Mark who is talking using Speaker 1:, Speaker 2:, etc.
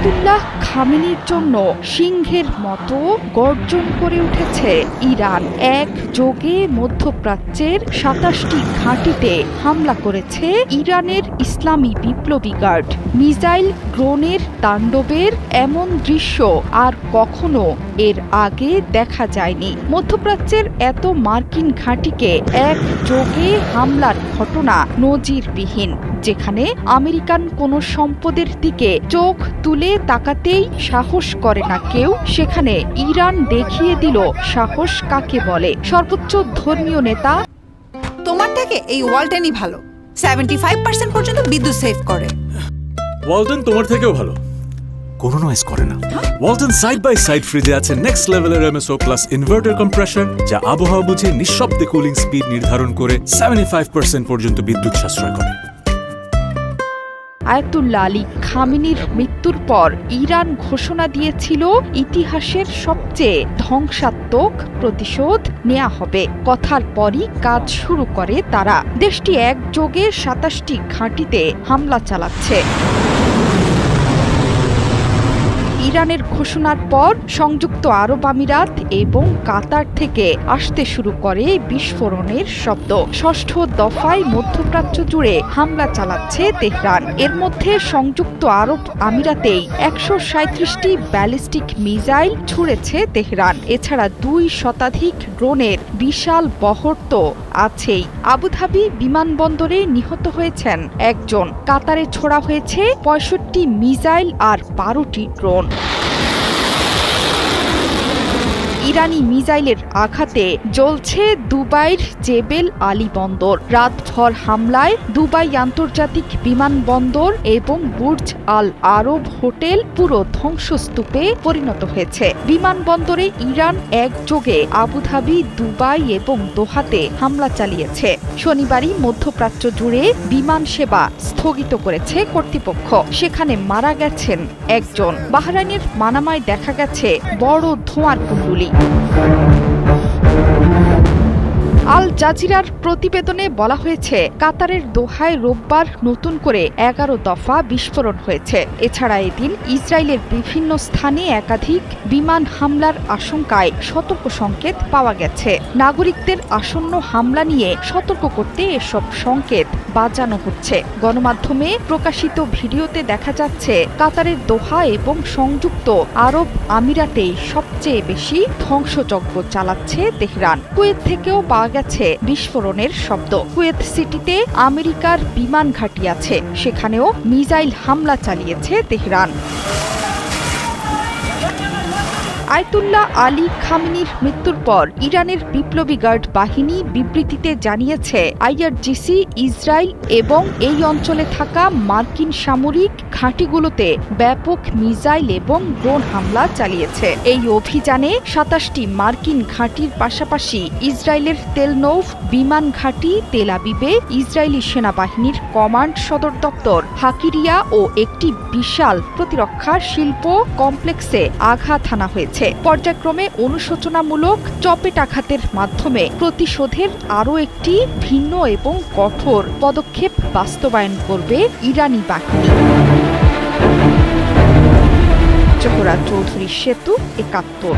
Speaker 1: Ayatollah খামেনির জন্য সিংহের মতো গর্জন করে উঠেছে ইরান। একযোগে মধ্যপ্রাচ্যের ২৭টি ঘাঁটিতে হামলা করেছে ইরানের ইসলামী বিপ্লবী গার্ড। মিসাইল ড্রোনের তাণ্ডবের এমন দৃশ্য আর কখনো এর আগে দেখা যায়নি। মধ্যপ্রাচ্যের এত মার্কিন ঘাঁটিকে একযোগে হামলার ঘটনা নজিরবিহীন, যেখানে আমেরিকান কোনো সম্পদের দিকে চোখ তুলে তাকাতেই সাহস করে না কেউ, সেখানে ইরান দেখিয়ে দিল সাহস কাকে বলে। সর্বোচ্চ ধর্মীয় নেতা
Speaker 2: তোমার থেকে এই ওয়ালটনই ভালো, 75% পর্যন্ত বিদ্যুৎ সেভ করে।
Speaker 3: ওয়ালটন তোমার থেকেও ভালো, কোনো নয়েজ করে না। ওয়ালটন সাইড বাই সাইড ফ্রিজে আছে নেক্সট লেভেলের এমএসও প্লাস ইনভার্টার কম্প্রেসর, যা আবহাওয়া বুঝে নিঃশব্দে কুলিং স্পিড নির্ধারণ করে 75% পর্যন্ত বিদ্যুৎ সাশ্রয় করে।
Speaker 1: আয়াতুল্লাহ আলী খামেনির মৃত্যুর পর ইরান ঘোষণা দিয়েছিল ইতিহাসের সবচেয়ে ধ্বংসাত্মক প্রতিশোধ নেওয়া হবে। কথার পরই কাজ শুরু করে তারা। দেশটি একযোগে ২৭টি ঘাঁটিতে হামলা চালাচ্ছে। ইরানের ঘোষণার পর সংযুক্ত আরব আমিরাত এবং কাতার থেকে আসতে শুরু করে বিস্ফোরণের শব্দ। ষষ্ঠ দফায় মধ্যপ্রাচ্য জুড়ে হামলা চালাচ্ছে তেহরান। এর মধ্যে সংযুক্ত আরব আমিরাতেই ১৩৭টি ব্যালিস্টিক মিসাইল ছুড়েছে তেহরান। এছাড়া ২ শতাধিক ড্রোনের বিশাল বহর তো আছেই। আবুধাবি বিমানবন্দরে নিহত হয়েছেন একজন। কাতারে ছোড়া হয়েছে ৬৫ মিসাইল আর ১২টি ড্রোন। ইরানি মিসাইলের আঘাতে জ্বলছে দুবাইয়ের জেবেল আলী বন্দর। রাতভর হামলায় দুবাই আন্তর্জাতিক বিমানবন্দর এবং বুর্জ আল আরব হোটেল পুরো ধ্বংসস্তূপে পরিণত হয়েছে। বিমানবন্দরে ইরান একযোগে আবুধাবি, দুবাই এবং দোহাতে হামলা চালিয়েছে। শনিবারই মধ্যপ্রাচ্য জুড়ে বিমান সেবা স্থগিত করেছে কর্তৃপক্ষ। সেখানে মারা গেছেন একজন। বাহরাইনের মানামায় দেখা গেছে বড় ধোঁয়ার কুণ্ডলী। আল জাজিরার প্রতিবেদনে বলা হয়েছে, কাতারের দোহায় রোববার নতুন করে ১১ দফা বিস্ফোরণ হয়েছে। এছাড়া এদিন ইসরায়েলের বিভিন্ন স্থানে একাধিক বিমান হামলার আশঙ্কায় সতর্ক সংকেত পাওয়া গেছে। নাগরিকদের আসন্ন হামলা নিয়ে সতর্ক করতে এসব সংকেত বাজানো হচ্ছে। গণমাধ্যমে প্রকাশিত ভিডিওতে দেখা যাচ্ছে, কাতারের দোহা এবং সংযুক্ত আরব আমিরাতেই সবচেয়ে বেশি ধ্বংসযজ্ঞ চালাচ্ছে তেহরান। কুয়েত থেকেও পাওয়া গেছে বিস্ফোরণের শব্দ। কুয়েত সিটিতে আমেরিকার বিমান ঘাঁটি আছে, সেখানেও মিসাইল হামলা চালিয়েছে তেহরান। আয়াতুল্লাহ আলী খামেনির মৃত্যুর পর ইরানের বিপ্লবী গার্ড বাহিনী বিবৃতিতে জানিয়েছে, আইআরজিসি ইসরায়েল এবং এই অঞ্চলে থাকা মার্কিন সামরিক ঘাঁটিগুলোতে ব্যাপক মিসাইল এবং ড্রোন হামলা চালিয়েছে। এই অভিযানে ২৭টি মার্কিন ঘাঁটির পাশাপাশি ইসরায়েলের তেলনৌফ বিমান ঘাঁটি, তেল আবিবে ইসরায়েলি সেনাবাহিনীর কমান্ড সদর দপ্তর, হাকিরিয়া ও একটি বিশাল প্রতিরক্ষা শিল্প কমপ্লেক্সে আঘাত হানা হয়েছে। পর্যায়ক্রমে অনুশোচনামূলক চপেটাঘাতের মাধ্যমে প্রতিশোধের আরও একটি ভিন্ন এবং কঠোর পদক্ষেপ বাস্তবায়ন করবে ইরানি বাহিনী। জোহরা চৌধুরী, সেতু, ৭১।